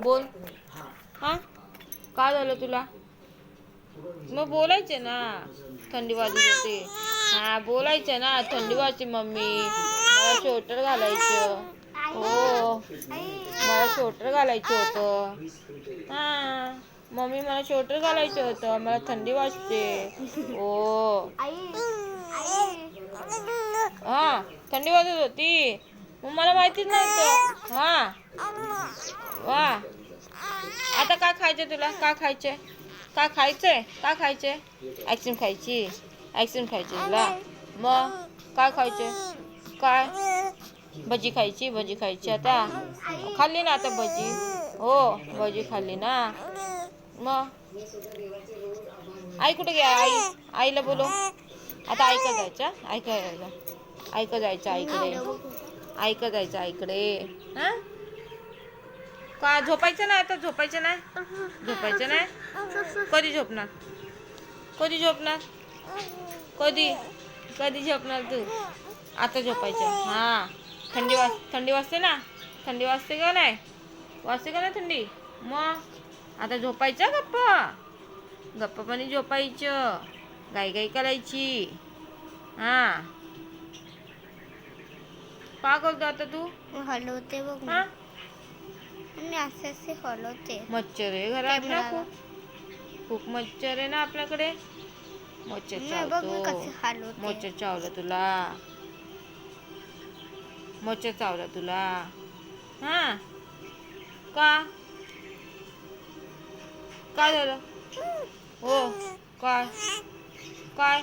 बोल. हा, काय झालं तुला? मग बोलायचे ना. थंडी वाजत होते. हा, बोलायचं ना. थंडी वाजते मम्मी, मला स्वेटर घालायचं. हो, मला स्वेटर घालायचं होतं. हा, मम्मी मला स्वेटर घालायचं होतं, मला थंडी वाजते. हो. हा, थंडी वाजत होती, मग मला माहितीच नव्हतं. हा वा. आता काय खायचं तुला? काय खायचंय? काय खायचंय? काय खायचंय? आईस्क्रीम खायची. आईस्क्रीम खायची तुला. मग काय खायचंय? काय? भजी खायची. भजी खायची आता. खाल्ली ना आता भजी. हो, भजी खाल्ली ना. मग आई कुठे घ्या? आई, आईला बोलव. आता आईकडे जायचं. आईकडे जायचं. आईकडे जायचं. आईकडे. हा, का झोपायचं नाही? आता झोपायचं नाही? झोपायचं नाही? कधी झोपणार? कधी झोपणार? कधी कधी झोपणार तू? आता झोपायचं. हा, थंडी वाजते ना. थंडी वाजते का नाही? वाजते का नाही थंडी? मग आता झोपायचं. गप्पापणी झोपायचं. गाई करायची. हा, का करतो आता तू? हलवते बघ. हा, मी असे हलवते. मच्छर आहे घरात ना. खूप मच्छर आहे ना आपल्याकडे. मच्छर चावतो. मच्छर चावलं तुला. मच्छर चावलं तुला. हा, का? काय झालं? हो, काय? काय?